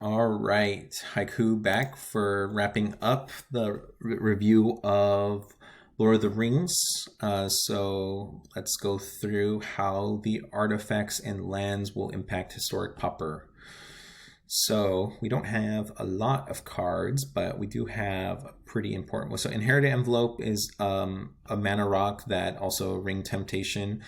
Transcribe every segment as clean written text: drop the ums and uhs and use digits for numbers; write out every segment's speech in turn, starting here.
All right, Haiku back for wrapping up the review of Lord of the Rings. So let's go through how the artifacts and lands will impact historic Pauper. So we don't have a lot of cards, but we do have a pretty important one. So Inherited Envelope is a mana rock that also Ring Temptation.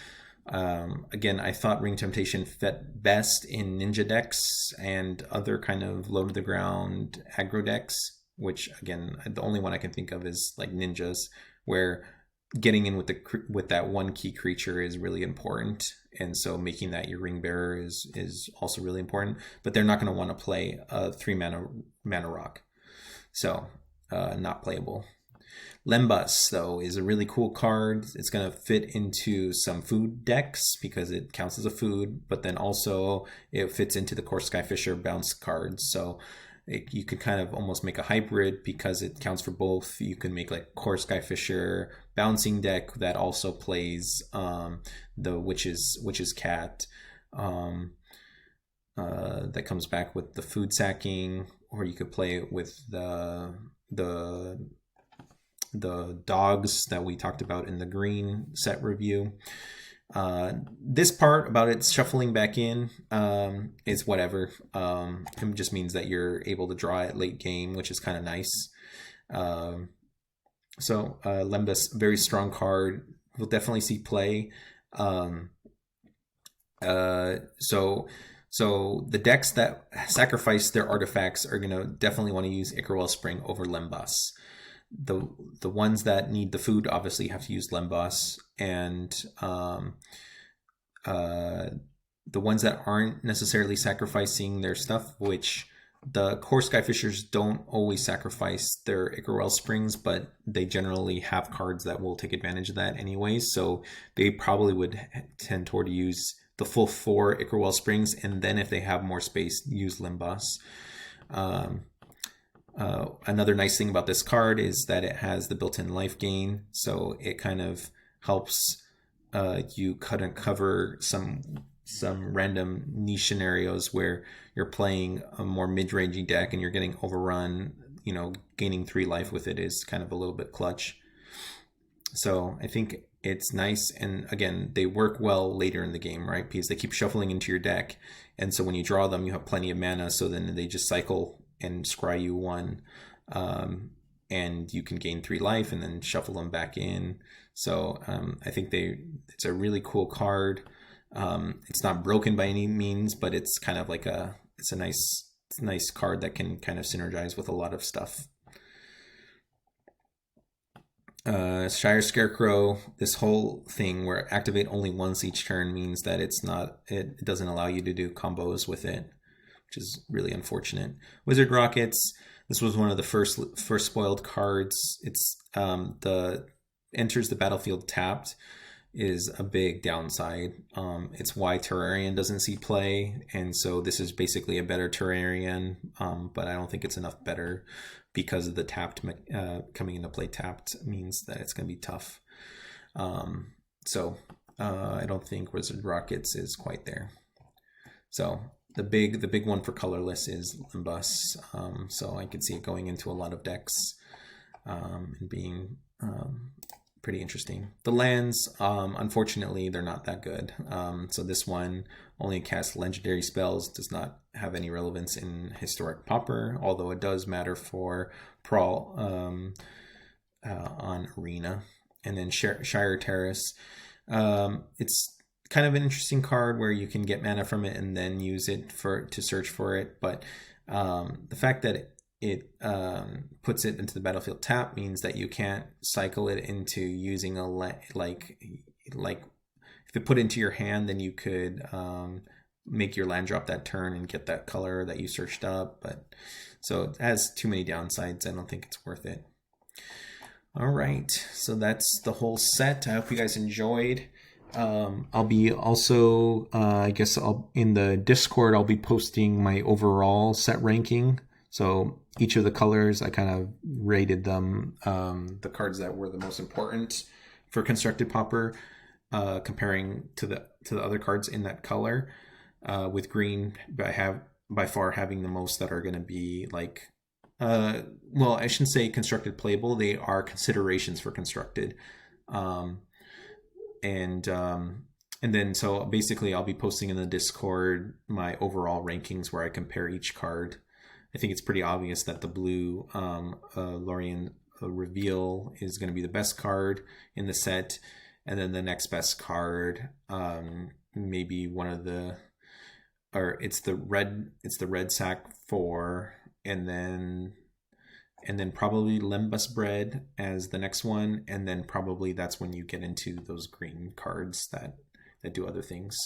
Again, I thought Ring Temptation fit best in ninja decks and other kind of low to the ground aggro decks, which again, the only one I can think of is like ninjas, where getting in with that one key creature is really important, and so making that your ring bearer is also really important. But they're not going to want to play a 3 mana rock, so not playable. Lembas, though, is a really cool card. It's going to fit into some food decks because it counts as a food, but then also it fits into the Core Skyfisher bounce cards. So you could kind of almost make a hybrid because it counts for both. You can make like Core Skyfisher bouncing deck that also plays the Witch's Cat. That comes back with the food sacking, or you could play it with the dogs that we talked about in the green set review. This part about it shuffling back in is whatever. It just means that you're able to draw it late game, which is kind of nice. So Lembas, very strong card. We'll definitely see play. So the decks that sacrifice their artifacts are going to definitely want to use Icarwell Spring over Lembas. The ones that need the food obviously have to use Lembas, and the ones that aren't necessarily sacrificing their stuff, which the Core Skyfishers don't always sacrifice their Icarwell Springs, but they generally have cards that will take advantage of that anyways, so they probably would tend toward to use the full 4 Icarwell Springs, and then if they have more space, use Lembas. Another nice thing about this card is that it has the built-in life gain, so it kind of helps you cover some random niche scenarios where you're playing a more mid-rangey deck and you're getting overrun. Gaining 3 life with it is kind of a little bit clutch. So I think it's nice, and again, they work well later in the game, right? Because they keep shuffling into your deck, and so when you draw them, you have plenty of mana, so then they just cycle and scry you 1, and you can gain 3 life and then shuffle them back in. So I think it's a really cool card. It's not broken by any means, but it's kind of like it's a nice card that can kind of synergize with a lot of stuff. Shire Scarecrow, this whole thing where activate only once each turn means that it doesn't allow you to do combos with it, which is really unfortunate. Wizard Rockets, this was one of the first spoiled cards. It's enters the battlefield tapped is a big downside. It's why Terrarian doesn't see play, and so this is basically a better Terrarian, but I don't think it's enough better because of the tapped coming into play tapped means that it's going to be tough. So I don't think Wizard Rockets is quite there. So the big one for colorless is Limbus. So I could see it going into a lot of decks and being pretty interesting. The lands, unfortunately, they're not that good. So this one only casts legendary spells, does not have any relevance in Historic Pauper, although it does matter for Prawl on Arena. And then Shire Terrace. It's kind of an interesting card where you can get mana from it and then use it to search for it, but the fact that it puts it into the battlefield tap means that you can't cycle it into using like if it put into your hand, then you could make your land drop that turn and get that color that you searched up, but so it has too many downsides. I don't think it's worth it. All right, so that's the whole set. I hope you guys enjoyed. I'll be also in the Discord I'll be posting my overall set ranking. So each of the colors, I kind of rated them, the cards that were the most important for Constructed Pauper, comparing to the other cards in that color. With green, I have by far having the most that are going to be like, well, I shouldn't say constructed playable. They are considerations for constructed. Um, and and then so basically I'll be posting in the Discord my overall rankings where I compare each card. I think it's pretty obvious that the blue Lorien reveal is going to be the best card in the set, and then the next best card, maybe one of the, or it's the red sack 4, and then probably Lembas Bread as the next one, and then probably that's when you get into those green cards that do other things.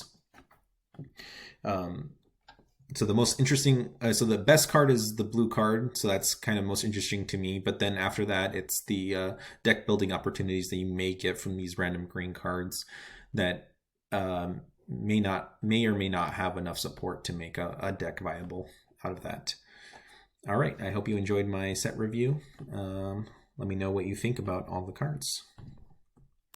So the most interesting, so the best card is the blue card, so that's kind of most interesting to me. But then after that, it's the deck building opportunities that you may get from these random green cards that may or may not have enough support to make a deck viable out of that. All right, I hope you enjoyed my set review. Let me know what you think about all the cards.